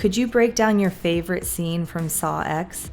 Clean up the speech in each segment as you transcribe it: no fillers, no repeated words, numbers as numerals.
Could you break down your favorite scene from Saw X?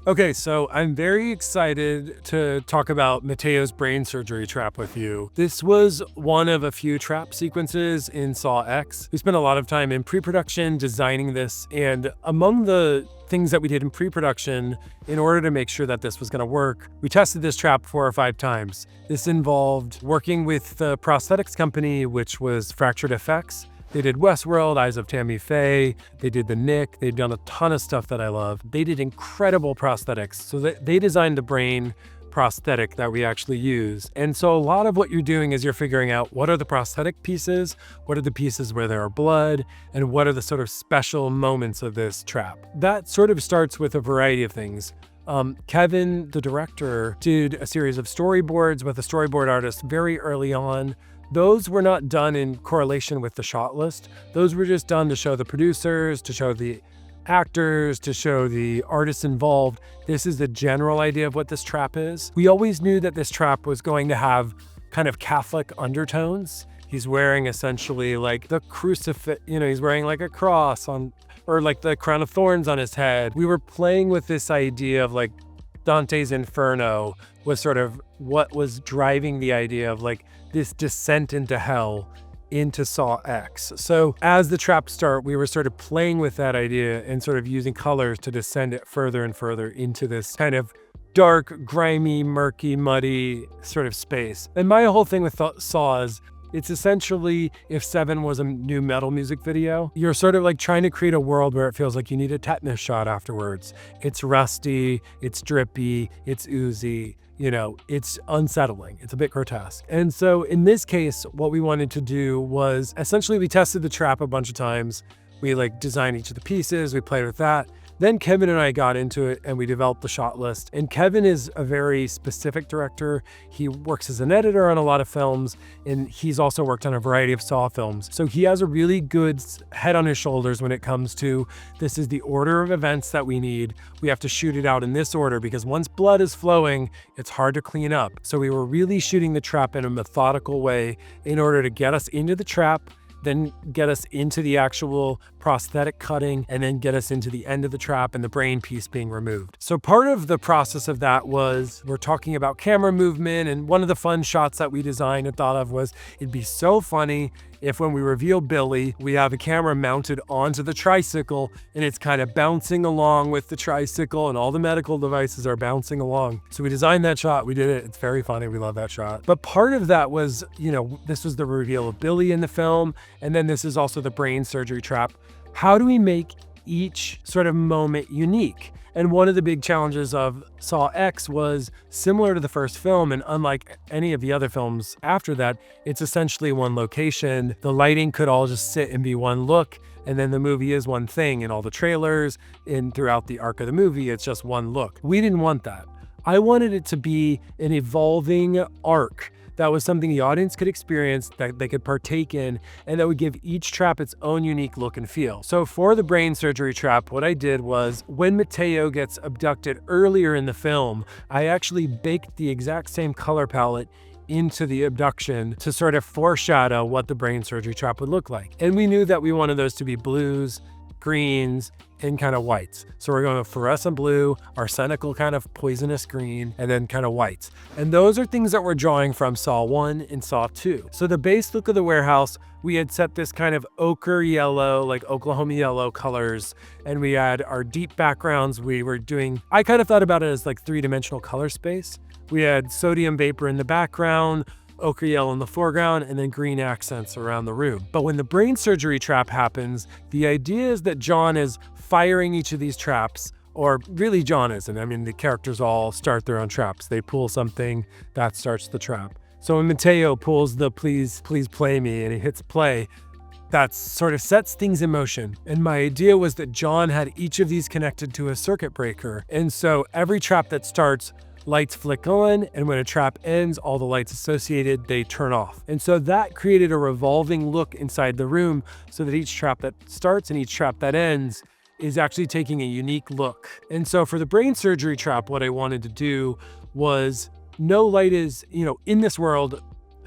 Okay, so I'm very excited to talk about Mateo's brain surgery trap with you. This was one of a few trap sequences in Saw X. We spent a lot of time in pre-production designing this, and among the things that we did in pre-production in order to make sure that this was gonna work, we tested this trap 4 or 5 times. This involved working with the prosthetics company, which was Fractured Effects. They did Westworld, Eyes of Tammy Faye, they did The Nick, they've done a ton of stuff that I love. They did incredible prosthetics. So they designed the brain prosthetic that we actually use. And so a lot of what you're doing is you're figuring out what are the prosthetic pieces, what are the pieces where there are blood, and what are the sort of special moments of this trap. That sort of starts with a variety of things. Kevin, the director, did a series of storyboards with a storyboard artist very early on. Those were not done in correlation with the shot list. Those were just done to show the producers, to show the actors, to show the artists involved. This is the general idea of what this trap is. We always knew that this trap was going to have kind of Catholic undertones. He's wearing essentially like the crucifix, he's wearing like a cross on, or like the crown of thorns on his head. We were playing with this idea of like Dante's Inferno was sort of what was driving the idea of like this descent into hell into Saw X. So as the traps start, we were sort of playing with that idea and sort of using colors to descend it further and further into this kind of dark, grimy, murky, muddy sort of space. And my whole thing with Saw is it's essentially if Seven was a new metal music video, you're sort of like trying to create a world where it feels like you need a tetanus shot afterwards. It's rusty, it's drippy, it's oozy, it's unsettling. It's a bit grotesque. And so in this case, what we wanted to do was essentially we tested the trap a bunch of times. We like designed each of the pieces, we played with that. Then Kevin and I got into it and we developed the shot list. And Kevin is a very specific director. He works as an editor on a lot of films, and he's also worked on a variety of Saw films. So he has a really good head on his shoulders when it comes to this is the order of events that we need. We have to shoot it out in this order because once blood is flowing, it's hard to clean up. So we were really shooting the trap in a methodical way in order to get us into the trap, then get us into the actual prosthetic cutting, and then get us into the end of the trap and the brain piece being removed. So part of the process of that was we're talking about camera movement, and one of the fun shots that we designed and thought of was it'd be so funny if when we reveal Billy, we have a camera mounted onto the tricycle and it's kind of bouncing along with the tricycle and all the medical devices are bouncing along. So we designed that shot, we did it, it's very funny, we love that shot. But part of that was, this was the reveal of Billy in the film, and then this is also the brain surgery trap. How do we make each sort of moment unique? And one of the big challenges of Saw X was similar to the first film, and unlike any of the other films after that, it's essentially one location. The lighting could all just sit and be one look, and then the movie is one thing. In all the trailers and throughout the arc of the movie, it's just one look. We didn't want that. I wanted it to be an evolving arc that was something the audience could experience, that they could partake in, and that would give each trap its own unique look and feel. So for the brain surgery trap, what I did was when Mateo gets abducted earlier in the film, I actually baked the exact same color palette into the abduction to sort of foreshadow what the brain surgery trap would look like. And we knew that we wanted those to be blues, greens, and kind of whites. So we're going with fluorescent blue, arsenical kind of poisonous green, and then kind of whites. And those are things that we're drawing from Saw 1 and Saw 2. So the base look of the warehouse, we had set this kind of ochre yellow, like Oklahoma yellow colors, and we had our deep backgrounds. I kind of thought about it as like 3-dimensional color space. We had sodium vapor in the background, ochre yellow in the foreground, and then green accents around the room. But when the brain surgery trap happens, the idea is that John is firing each of these traps, or really John isn't. I mean, the characters all start their own traps. They pull something, that starts the trap. So when Mateo pulls the please play me and he hits play, that sort of sets things in motion. And my idea was that John had each of these connected to a circuit breaker. And so every trap that starts, lights flick on, and when a trap ends, all the lights associated, they turn off. And so that created a revolving look inside the room so that each trap that starts and each trap that ends is actually taking a unique look. And so for the brain surgery trap, what I wanted to do was no light is, in this world,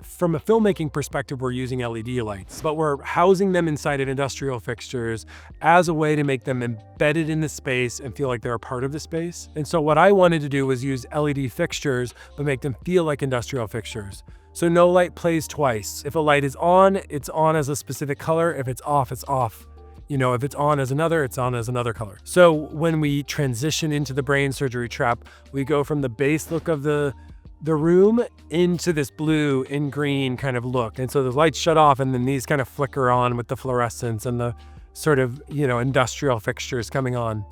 from a filmmaking perspective, we're using LED lights, but we're housing them inside of industrial fixtures as a way to make them embedded in the space and feel like they're a part of the space. And so what I wanted to do was use LED fixtures, but make them feel like industrial fixtures. So no light plays twice. If a light is on, it's on as a specific color. If it's off, it's off. You know, if it's on as another, it's on as another color. So when we transition into the brain surgery trap, we go from the base look of the room into this blue and green kind of look. And so the lights shut off and then these kind of flicker on with the fluorescence and the sort of, you know, industrial fixtures coming on.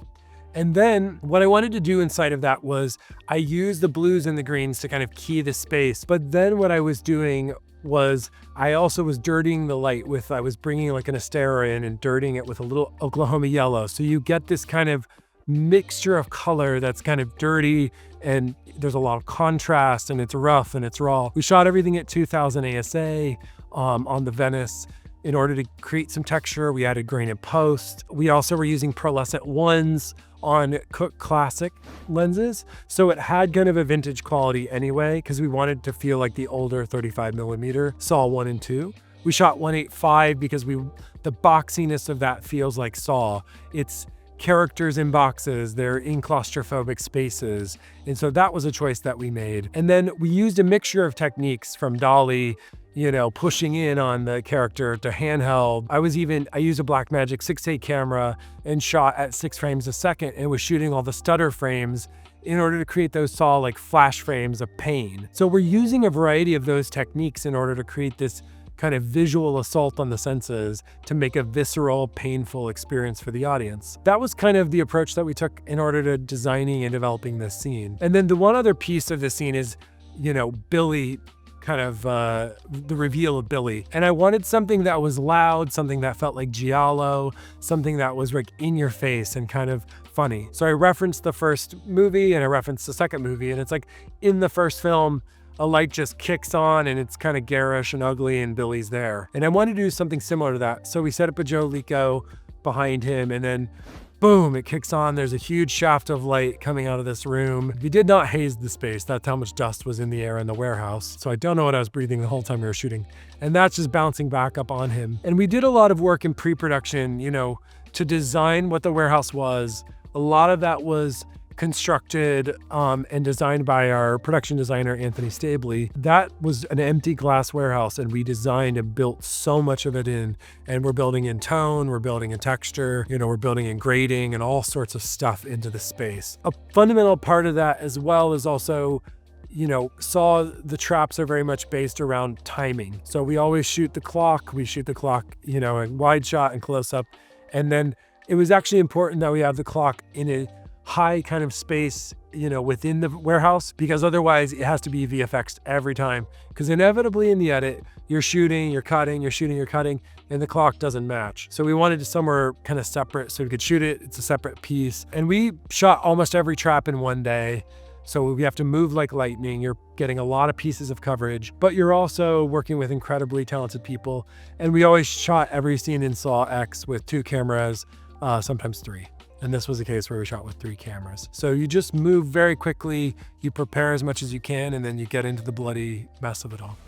And then what I wanted to do inside of that was I used the blues and the greens to kind of key the space. But then what I was doing was I also was dirtying the light with, I was bringing like an Astera in and dirtying it with a little Oklahoma yellow. So you get this kind of mixture of color that's kind of dirty and there's a lot of contrast and it's rough and it's raw. We shot everything at 2000 ASA on the Venice. In order to create some texture, we added grain in post. We also were using pearlescent ones on Cooke Classic lenses. So it had kind of a vintage quality anyway, because we wanted to feel like the older 35mm Saw 1 and 2. We shot 1.8.5 because the boxiness of that feels like Saw. It's characters in boxes, they're in claustrophobic spaces. And so that was a choice that we made. And then we used a mixture of techniques from dolly, you know, pushing in on the character to handheld. I used a Blackmagic 6.8 camera and shot at 6 frames a second and was shooting all the stutter frames in order to create those Saw like flash frames of pain. So we're using a variety of those techniques in order to create this kind of visual assault on the senses to make a visceral, painful experience for the audience. That was kind of the approach that we took in order to designing and developing this scene. And then the one other piece of this scene is, you know, Billy, kind of the reveal of Billy. And I wanted something that was loud, something that felt like giallo, something that was like in your face and kind of funny. So I referenced the first movie and I referenced the second movie, and it's like in the first film, a light just kicks on and it's kind of garish and ugly and Billy's there. And I wanted to do something similar to that. So we set up a Joe Lico behind him and then boom, it kicks on. There's a huge shaft of light coming out of this room. We did not haze the space. That's how much dust was in the air in the warehouse. So I don't know what I was breathing the whole time we were shooting. And that's just bouncing back up on him. And we did a lot of work in pre-production, you know, to design what the warehouse was. A lot of that was constructed and designed by our production designer, Anthony Stabley. That was an empty glass warehouse and we designed and built so much of it in. And we're building in tone, we're building in texture, you know, we're building in grading and all sorts of stuff into the space. A fundamental part of that as well is also, you know, the traps are very much based around timing. So we always shoot the clock, you know, in wide shot and close up. And then it was actually important that we have the clock in a high kind of space, you know, within the warehouse, because otherwise it has to be VFX'd every time. Because inevitably in the edit, you're shooting, you're cutting, you're shooting, you're cutting, and the clock doesn't match. So we wanted it somewhere kind of separate so we could shoot it. It's a separate piece. And we shot almost every trap in one day. So we have to move like lightning. You're getting a lot of pieces of coverage, but you're also working with incredibly talented people. And we always shot every scene in Saw X with 2 cameras, sometimes 3. And this was a case where we shot with 3 cameras. So you just move very quickly, you prepare as much as you can, and then you get into the bloody mess of it all.